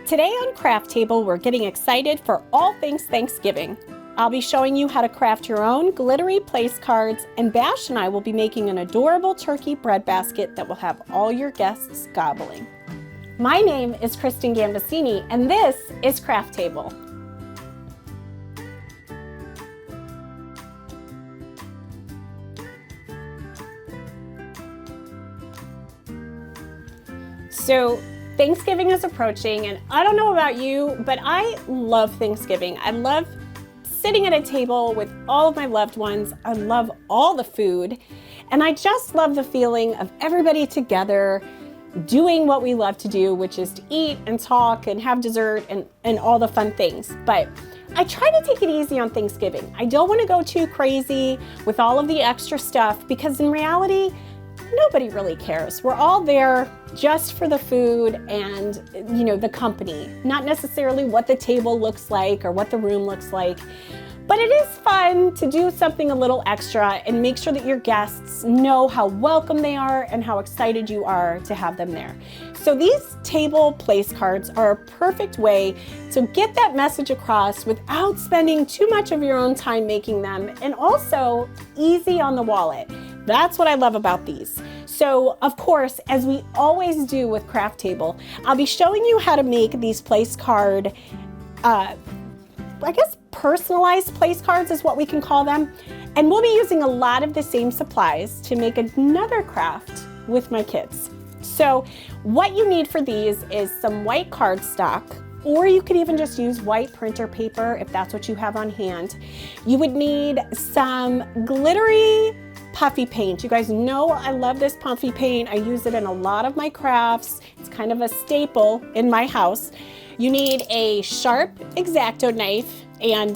Today on Craft Table, we're getting excited for all things Thanksgiving. I'll be showing you how to craft your own glittery place cards, and Bash and I will be making an adorable turkey bread basket that will have all your guests gobbling. My name is Kristin Gambaccini, and this is Craft Table. So Thanksgiving is approaching, and I don't know about you, but I love Thanksgiving. I love sitting at a table with all of my loved ones. I love all the food, and I just love the feeling of everybody together doing what we love to do, which is to eat and talk and have dessert and all the fun things. But I try to take it easy on Thanksgiving. I don't want to go too crazy with all of the extra stuff, because in reality, nobody really cares. We're all there just for the food and, the company, not necessarily what the table looks like or what the room looks like. But it is fun to do something a little extra and make sure that your guests know how welcome they are and how excited you are to have them there. So these table place cards are a perfect way to get that message across without spending too much of your own time making them, and also easy on the wallet. That's what I love about these. So, of course, as we always do with Craft Table, I'll be showing you how to make these place card, personalized place cards is what we can call them. And we'll be using a lot of the same supplies to make another craft with my kids. So what you need for these is some white cardstock, or you could even just use white printer paper if that's what you have on hand. You would need some glittery Puffy Paint. You guys know I love this Puffy Paint. I use it in a lot of my crafts. It's kind of a staple in my house. You need a sharp X-Acto knife, and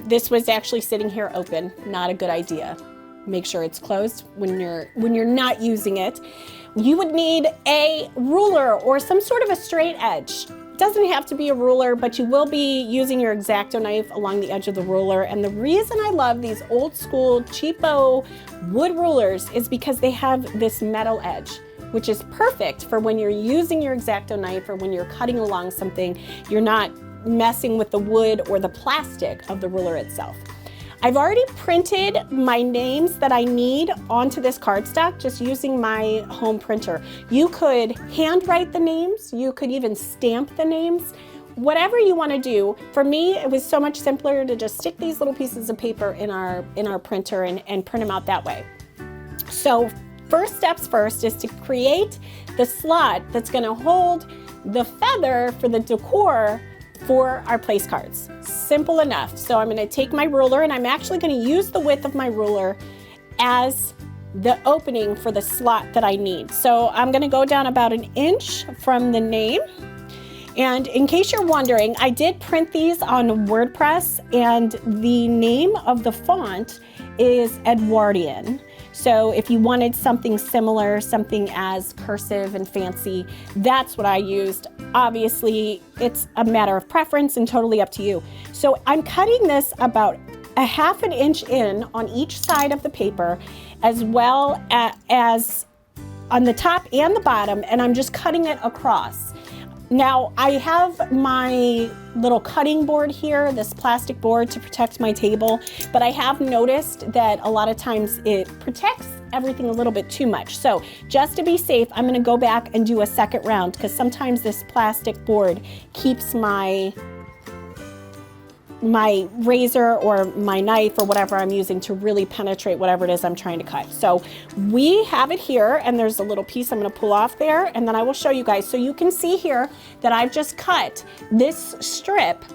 this was actually sitting here open. Not a good idea. Make sure it's closed when you're not using it. You would need a ruler or some sort of a straight edge. It doesn't have to be a ruler, but you will be using your X-Acto knife along the edge of the ruler. And the reason I love these old school cheapo wood rulers is because they have this metal edge, which is perfect for when you're using your X-Acto knife or when you're cutting along something. You're not messing with the wood or the plastic of the ruler itself. I've already printed my names that I need onto this cardstock just using my home printer. You could handwrite the names, you could even stamp the names, whatever you want to do. For me, it was so much simpler to just stick these little pieces of paper in our printer and print them out that way. So first steps first is to create the slot that's going to hold the feather for the decor for our place cards. Simple enough. So I'm going to take my ruler, and I'm actually going to use the width of my ruler as the opening for the slot that I need. So I'm going to go down about 1 inch from the name. And in case you're wondering, I did print these on WordPress, and the name of the font is Edwardian. So if you wanted something similar, something as cursive and fancy, that's what I used. Obviously, it's a matter of preference and totally up to you. So I'm cutting this about 1/2 inch in on each side of the paper, as well as on the top and the bottom, and I'm just cutting it across. Now, I have my little cutting board here, this plastic board to protect my table, but I have noticed that a lot of times it protects everything a little bit too much. So just to be safe, I'm gonna go back and do a second round, because sometimes this plastic board keeps my razor or my knife or whatever I'm using to really penetrate whatever it is I'm trying to cut. So we have it here, and there's a little piece I'm going to pull off there, and then I will show you guys. So you can see here that I've just cut this strip,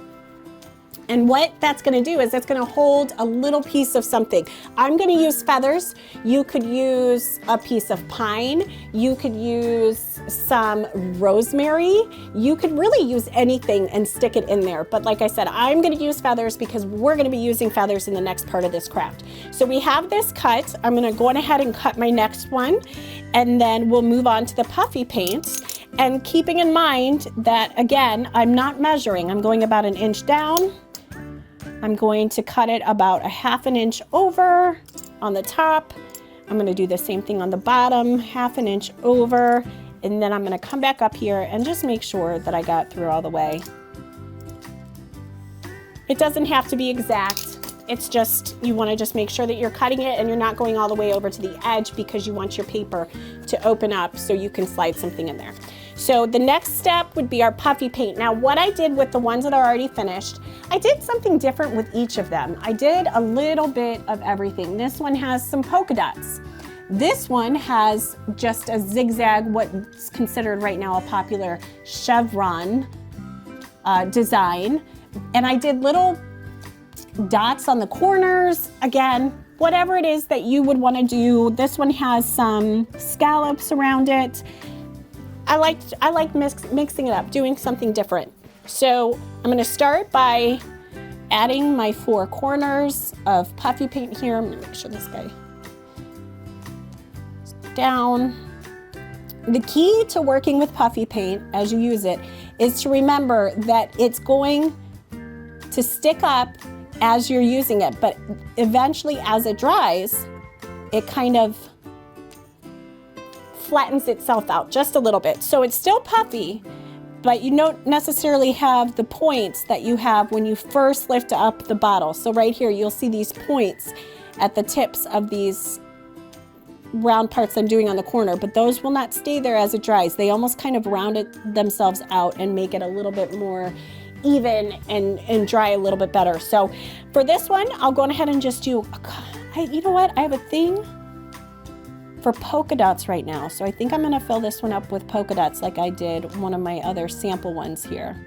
and what that's going to do is it's going to hold a little piece of something. I'm going to use feathers. You could use a piece of pine. You could use some rosemary. You could really use anything and stick it in there. But like I said, I'm going to use feathers because we're going to be using feathers in the next part of this craft. So we have this cut. I'm going to go ahead and cut my next one, and then we'll move on to the Puffy Paint. And keeping in mind that, again, I'm not measuring. I'm going about 1 inch down. I'm going to cut it about 1/2 inch over on the top. I'm going to do the same thing on the bottom, 1/2 inch over, And then I'm gonna come back up here and just make sure that I got through all the way. It doesn't have to be exact. It's just, you wanna just make sure that you're cutting it and you're not going all the way over to the edge because you want your paper to open up so you can slide something in there. So the next step would be our puffy paint. Now what I did with the ones that are already finished, I did something different with each of them. I did a little bit of everything. This one has some polka dots. This one has just a zigzag, what's considered right now a popular chevron design. And I did little dots on the corners. Again, whatever it is that you would want to do. This one has some scallops around it. I like mixing it up, doing something different. So I'm going to start by adding my 4 corners of puffy paint here. I'm going to make sure this guy is down. The key to working with puffy paint as you use it is to remember that it's going to stick up as you're using it, but eventually as it dries, it kind of flattens itself out just a little bit. So it's still puffy, but you don't necessarily have the points that you have when you first lift up the bottle. So right here, you'll see these points at the tips of these round parts I'm doing on the corner, but those will not stay there as it dries. They almost kind of round it themselves out and make it a little bit more even and dry a little bit better. So for this one, I'll go ahead and just do, you know what? I have a thing for polka dots right now. So I think I'm gonna fill this one up with polka dots like I did one of my other sample ones here.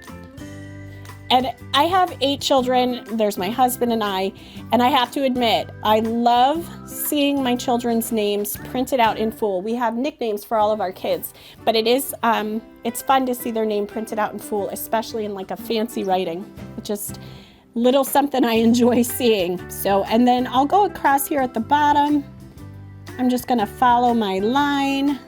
And I have 8 children, there's my husband and I have to admit, I love seeing my children's names printed out in full. We have nicknames for all of our kids, but it's fun to see their name printed out in full, especially in like a fancy writing. It's just little something I enjoy seeing. So, and then I'll go across here at the bottom. I'm just gonna follow my line.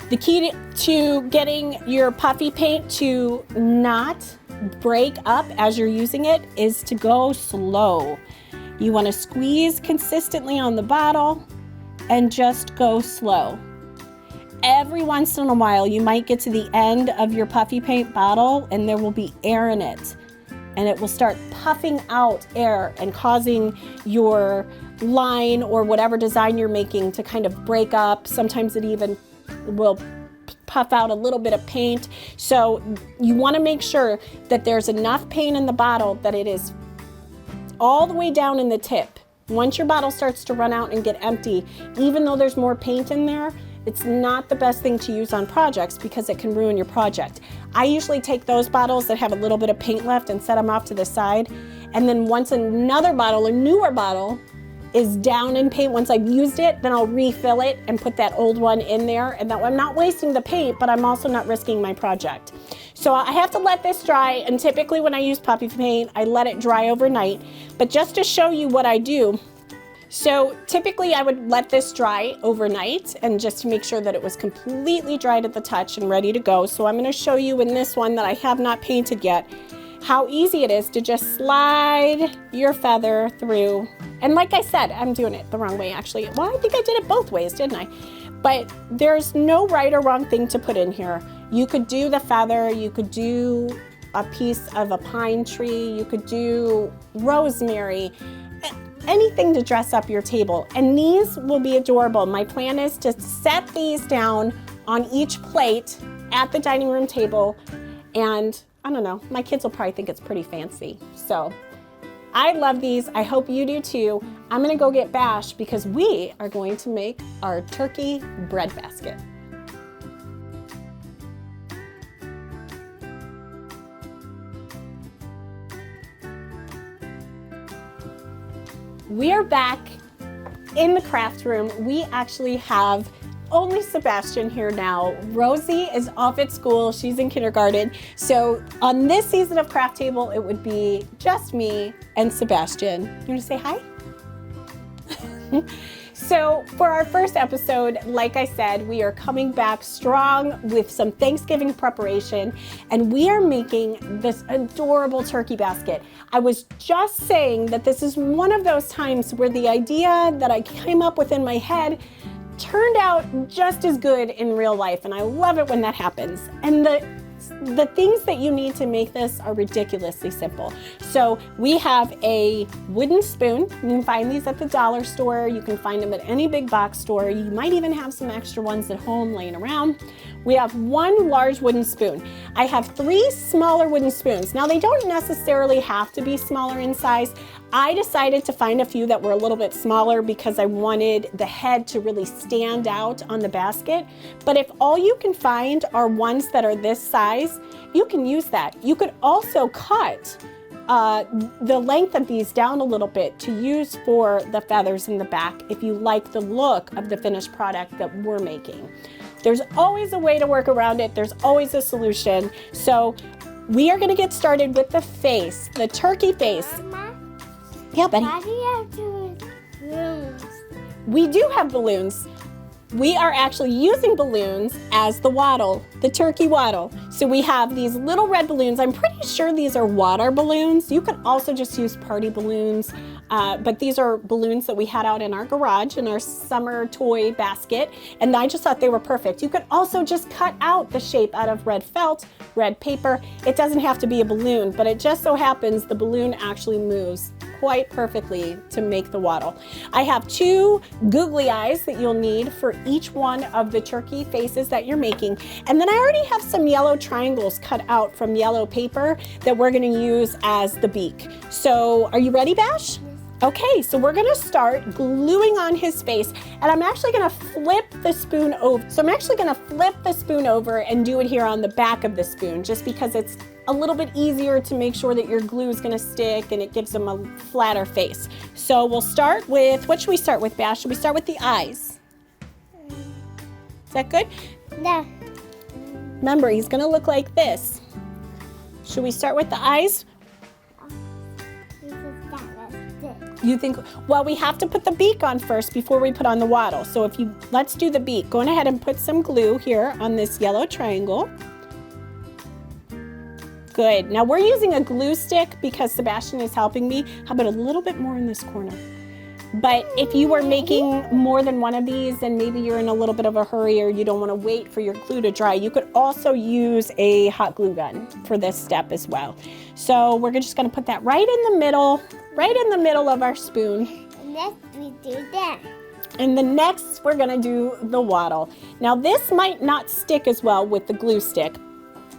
The key to getting your puffy paint to not break up as you're using it is to go slow. You want to squeeze consistently on the bottle and just go slow. Every once in a while, you might get to the end of your puffy paint bottle and there will be air in it. And it will start puffing out air and causing your line or whatever design you're making to kind of break up. Sometimes it even will puff out a little bit of paint. So you want to make sure that there's enough paint in the bottle that it is all the way down in the tip. Once your bottle starts to run out and get empty, even though there's more paint in there, it's not the best thing to use on projects because it can ruin your project. I usually take those bottles that have a little bit of paint left and set them off to the side. And then once another bottle, a newer bottle, is down in paint, once I've used it, then I'll refill it and put that old one in there. And that way I'm not wasting the paint, but I'm also not risking my project. So I have to let this dry. And typically when I use puffy paint, I let it dry overnight. But just to show you what I do, so typically I would let this dry overnight and just to make sure that it was completely dried at the touch and ready to go. So I'm going to show you in this one that I have not painted yet how easy it is to just slide your feather through. And like I said, I'm doing it the wrong way actually. Well, I think I did it both ways, didn't I? But there's no right or wrong thing to put in here. You could do the feather, you could do a piece of a pine tree, you could do rosemary, anything to dress up your table. And these will be adorable. My plan is to set these down on each plate at the dining room table. And I don't know, my kids will probably think it's pretty fancy. So I love these. I hope you do too. I'm gonna go get Bash because we are going to make our turkey bread basket. We are back in the craft room. We actually have only Sebastian here now. Rosie is off at school. She's in kindergarten. So on this season of Craft Table, it would be just me and Sebastian. You want to say hi? So for our first episode, like I said, we are coming back strong with some Thanksgiving preparation, and we are making this adorable turkey basket. I was just saying that this is one of those times where the idea that I came up with in my head turned out just as good in real life, and I love it when that happens. And the things that you need to make this are ridiculously simple. So we have a wooden spoon. You can find these at the dollar store. You can find them at any big box store. You might even have some extra ones at home laying around. We have one large wooden spoon. I have 3 smaller wooden spoons. Now they don't necessarily have to be smaller in size. I decided to find a few that were a little bit smaller because I wanted the head to really stand out on the basket. But if all you can find are ones that are this size, you can use that. You could also cut the length of these down a little bit to use for the feathers in the back if you like the look of the finished product that we're making. There's always a way to work around it. There's always a solution. So we are going to get started with the face, the turkey face. Yeah, buddy. Why do you have to use balloons? We do have balloons. We are actually using balloons as the waddle, the turkey waddle. So we have these little red balloons. I'm pretty sure these are water balloons. You can also just use party balloons, but these are balloons that we had out in our garage in our summer toy basket, and I just thought they were perfect. You could also just cut out the shape out of red felt, red paper. It doesn't have to be a balloon, but it just so happens the balloon actually moves quite perfectly to make the waddle. I have 2 googly eyes that you'll need for each one of the turkey faces that you're making. And then I already have some yellow triangles cut out from yellow paper that we're gonna use as the beak. So are you ready, Bash? Okay, so we're gonna start gluing on his face, and I'm actually gonna flip the spoon over. So I'm actually gonna flip the spoon over and do it here on the back of the spoon, just because it's a little bit easier to make sure that your glue is gonna stick and it gives them a flatter face. So we'll start with, what should we start with, Bash? Should we start with the eyes? Is that good? No. Remember, he's gonna look like this. Should we start with the eyes? You think, well, we have to put the beak on first before we put on the waddle. So let's do the beak. Go ahead and put some glue here on this yellow triangle. Good. Now we're using a glue stick because Sebastian is helping me. How about a little bit more in this corner? But if you were making more than one of these and maybe you're in a little bit of a hurry or you don't want to wait for your glue to dry, you could also use a hot glue gun for this step as well. So we're just going to put that right in the middle of our spoon. And next we do that. And the next we're going to do the waddle. Now this might not stick as well with the glue stick.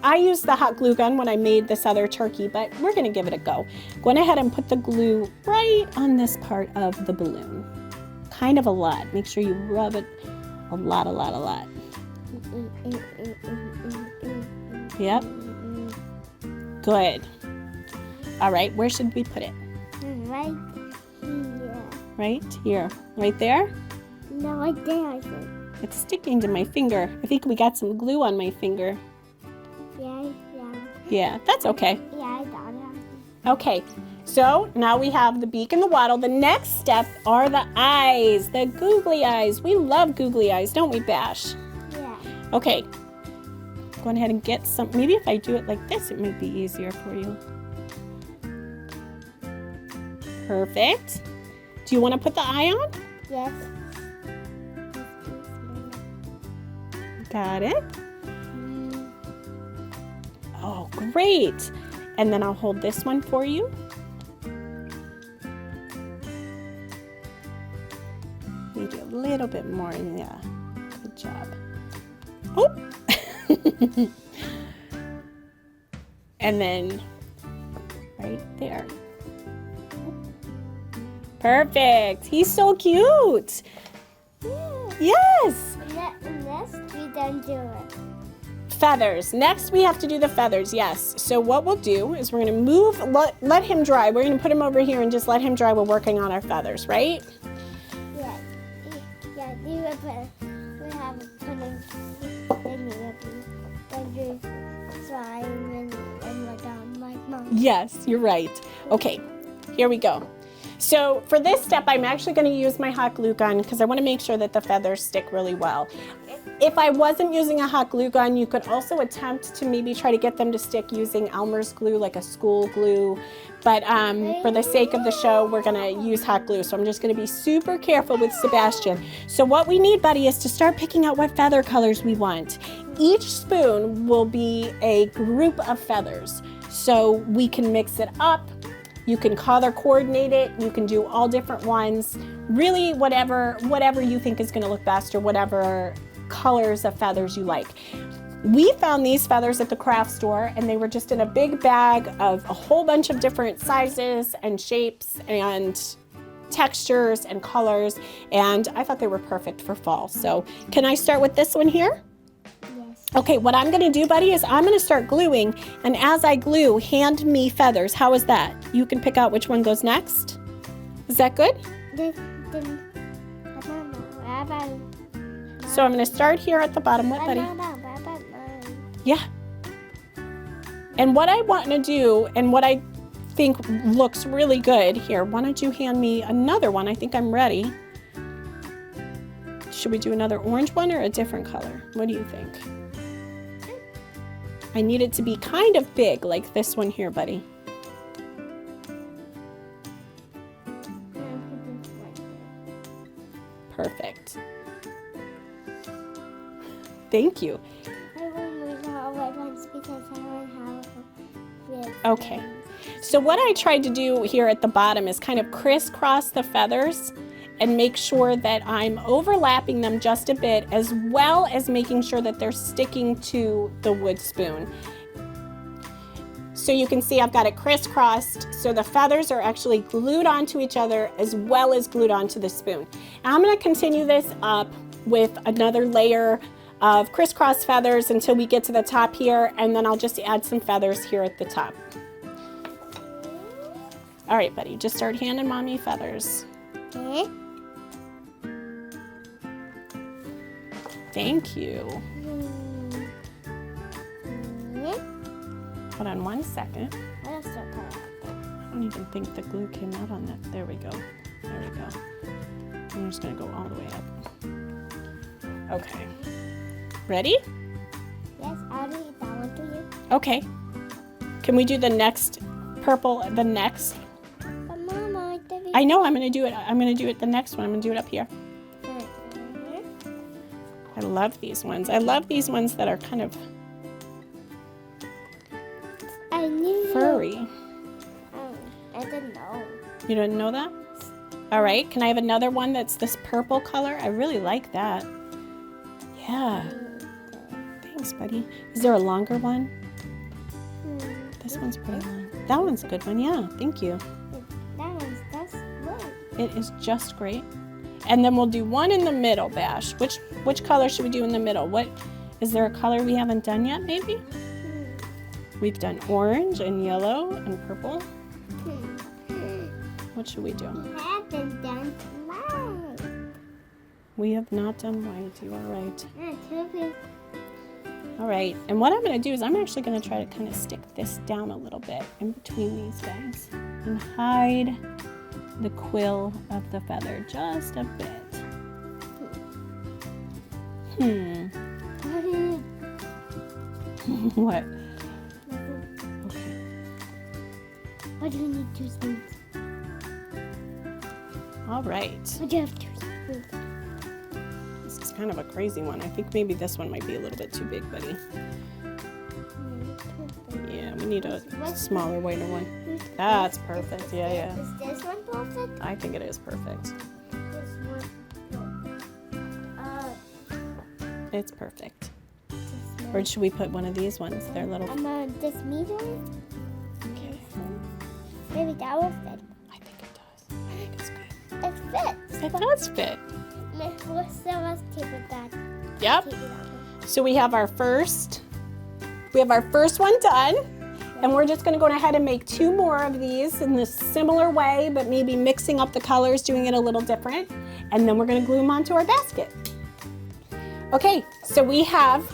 I used the hot glue gun when I made this other turkey, but we're gonna give it a go. Go ahead and put the glue right on this part of the balloon. Kind of a lot. Make sure you rub it a lot. Yep. Good. All right, where should we put it? Right here. Right here. Right there? No, right there, I think. It's sticking to my finger. I think we got some glue on my finger. Yeah, that's okay. Yeah, I got it. Okay, so now we have the beak and the waddle. The next step are the eyes, the googly eyes. We love googly eyes, don't we, Bash? Yeah. Okay, go ahead and get some. Maybe if I do it like this, it might be easier for you. Perfect. Do you want to put the eye on? Yes. Got it. Oh, great. And then I'll hold this one for you. Maybe a little bit more, yeah. Good job. Oh! And then right there. Perfect. He's so cute. Yes. Next we don't do it. Feathers. Next, we have to do the feathers, yes. So what we'll do is we're gonna move, let him dry. We're gonna put him over here and just let him dry while working on our feathers, right? Yeah, we have a putting thingy dry and work on my mom. Yes, you're right. Okay, here we go. So for this step, I'm actually going to use my hot glue gun because I want to make sure that the feathers stick really well. If I wasn't using a hot glue gun, you could also attempt to maybe try to get them to stick using Elmer's glue, like a school glue. But for the sake of the show, we're going to use hot glue. So I'm just going to be super careful with Sebastian. So what we need, buddy, is to start picking out what feather colors we want. Each spoon will be a group of feathers. So we can mix it up. You can color coordinate it. You can do all different ones. Really, whatever you think is going to look best, or whatever colors of feathers you like. We found these feathers at the craft store, and they were just in a big bag of a whole bunch of different sizes and shapes and textures and colors, and I thought they were perfect for fall. So can I start with this one here? Yes. Okay, what I'm going to do, buddy, is I'm going to start gluing, and as I glue, hand me feathers. How is that? You can pick out which one goes next. Is that good? So I'm going to start here at the bottom. What, buddy? Yeah. And what I want to do, and what I think looks really good here, why don't you hand me another one? I think I'm ready. Should we do another orange one or a different color? What do you think? I need it to be kind of big, like this one here, buddy. Perfect. Thank you. Okay. So what I tried to do here at the bottom is kind of crisscross the feathers and make sure that I'm overlapping them just a bit, as well as making sure that they're sticking to the wood spoon. So you can see I've got it crisscrossed, so the feathers are actually glued onto each other as well as glued onto the spoon. And I'm going to continue this up with another layer of crisscross feathers until we get to the top here, and then I'll just add some feathers here at the top. All right, buddy, just start handing mommy feathers. Okay. Thank you. Hold on one second. I don't even think the glue came out on that. There we go. There we go. I'm just gonna go all the way up. Okay. Ready? Yes, I'll read that one to you. Okay. Can we do the next purple, the next? But Mama, I know, I'm gonna do it. I'm gonna do it the next one. I'm gonna do it up here. I love these ones. I love these ones that are kind of furry. I didn't know. You didn't know that? All right, can I have another one that's this purple color? I really like that. Yeah. Thanks, buddy. Is there a longer one? This one's pretty long. That one's a good one, yeah. Thank you. That's good. It is just great. And then we'll do one in the middle, Bash. Which color should we do in the middle? What is there a color we haven't done yet, maybe? We've done orange and yellow and purple. What should we do? We haven't done white. We have not done white. You are right. All right. And what I'm going to do is I'm actually going to try to kind of stick this down a little bit in between these guys and hide the quill of the feather just a bit. What? Okay. Why do you need 2 spoons? All right. Why do you have 2 spoons? This is kind of a crazy one. I think maybe this one might be a little bit too big, buddy. Yeah, we need a smaller, whiter one. That's perfect. Yeah, yeah. Is this one perfect? I think it is perfect. This one. It's perfect. Or should we put one of these ones? They're little. This medium? Okay. Maybe that will fit. I think it does. I think it's good. It fits. It does fit. Let's tape it back. Yep. Tape it out. So we have our first one done. And we're just gonna go ahead and make 2 more of these in this similar way, but maybe mixing up the colors, doing it a little different. And then we're gonna glue them onto our basket. Okay, so we have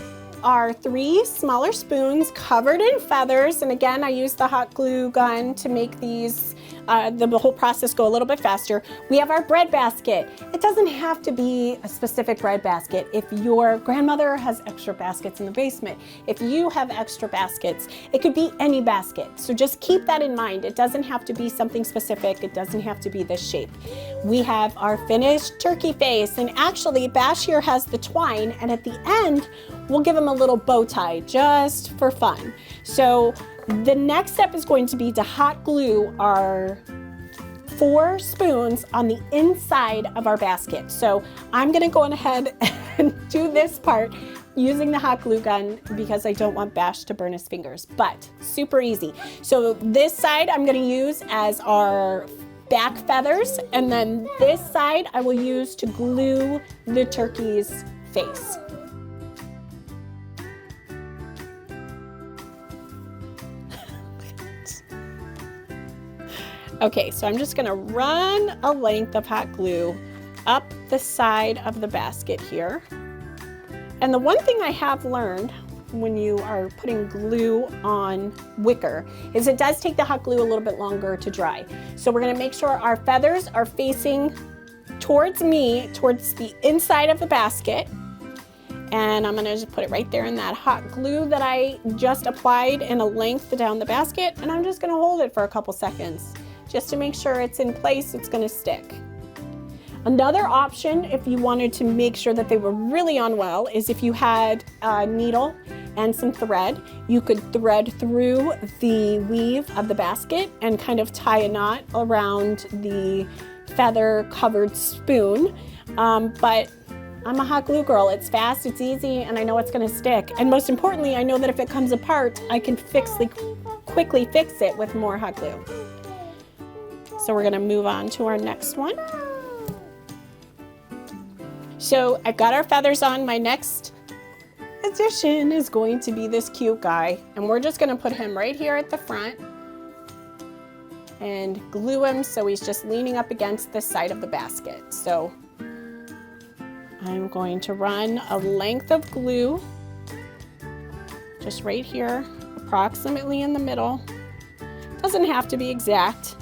our 3 smaller spoons covered in feathers. And again, I used the hot glue gun to make these the whole process go a little bit faster. We have our bread basket. It doesn't have to be a specific bread basket. If your grandmother has extra baskets in the basement, if you have extra baskets, it could be any basket. So just keep that in mind. It doesn't have to be something specific. It doesn't have to be this shape. We have our finished turkey face, and actually Bash here has the twine, and at the end, we'll give him a little bow tie just for fun. So the next step is going to be to hot glue our 4 spoons on the inside of our basket. So I'm gonna go ahead and do this part using the hot glue gun because I don't want Bash to burn his fingers, but super easy. So this side I'm gonna use as our back feathers, and then this side I will use to glue the turkey's face. Okay, so I'm just gonna run a length of hot glue up the side of the basket here. And the one thing I have learned when you are putting glue on wicker is it does take the hot glue a little bit longer to dry. So we're gonna make sure our feathers are facing towards me, towards the inside of the basket. And I'm gonna just put it right there in that hot glue that I just applied in a length down the basket. And I'm just gonna hold it for a couple seconds just to make sure it's in place, it's gonna stick. Another option, if you wanted to make sure that they were really on well, is if you had a needle and some thread, you could thread through the weave of the basket and kind of tie a knot around the feather covered spoon. But I'm a hot glue girl. It's fast, it's easy, and I know it's gonna stick. And most importantly, I know that if it comes apart, I can quickly fix it with more hot glue. So we're gonna move on to our next one. So I've got our feathers on. My next addition is going to be this cute guy. And we're just gonna put him right here at the front and glue him so he's just leaning up against the side of the basket. So I'm going to run a length of glue just right here, approximately in the middle. Doesn't have to be exact.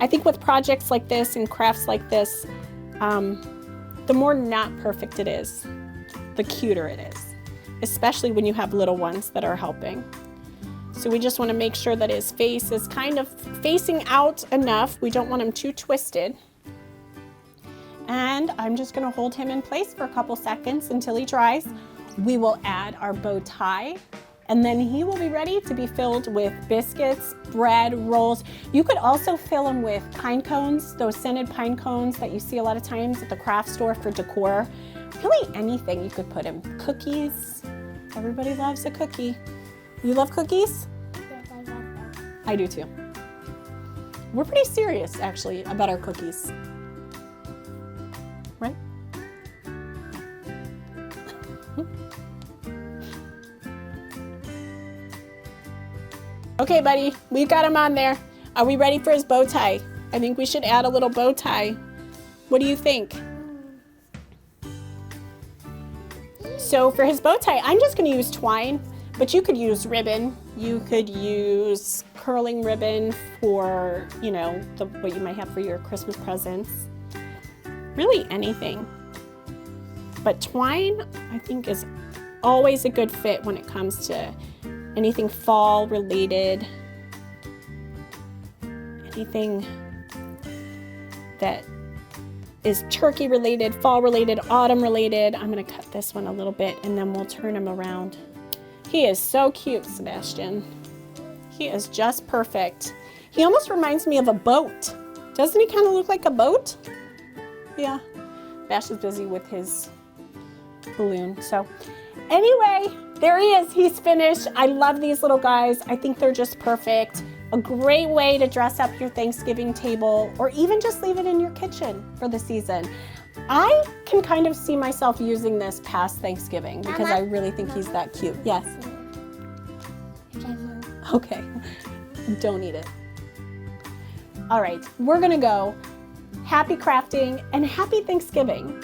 I think with projects like this and crafts like this, the more not perfect it is, the cuter it is, especially when you have little ones that are helping. So we just want to make sure that his face is kind of facing out enough. We don't want him too twisted. And I'm just going to hold him in place for a couple seconds until he dries. We will add our bow tie, and then he will be ready to be filled with biscuits, bread, rolls. You could also fill him with pine cones, those scented pine cones that you see a lot of times at the craft store for decor. Really anything you could put him. Cookies. Everybody loves a cookie. You love cookies? Yes, I love them. I do too. We're pretty serious actually about our cookies. Right? Okay, buddy, we've got him on there. Are we ready for his bow tie? I think we should add a little bow tie. What do you think? So for his bow tie, I'm just gonna use twine, but you could use ribbon. You could use curling ribbon for, you know, what you might have for your Christmas presents. Really anything. But twine, I think, is always a good fit when it comes to anything fall related, anything that is turkey related, fall related, autumn related. I'm gonna cut this one a little bit and then we'll turn him around. He is so cute, Sebastian. He is just perfect. He almost reminds me of a boat. Doesn't he kind of look like a boat? Yeah, Bash is busy with his balloon. So anyway, there he is, he's finished. I love these little guys. I think they're just perfect. A great way to dress up your Thanksgiving table or even just leave it in your kitchen for the season. I can kind of see myself using this past Thanksgiving because Mama? I really think he's that cute. Yes. Okay, don't eat it. All right, we're gonna go. Happy crafting and happy Thanksgiving.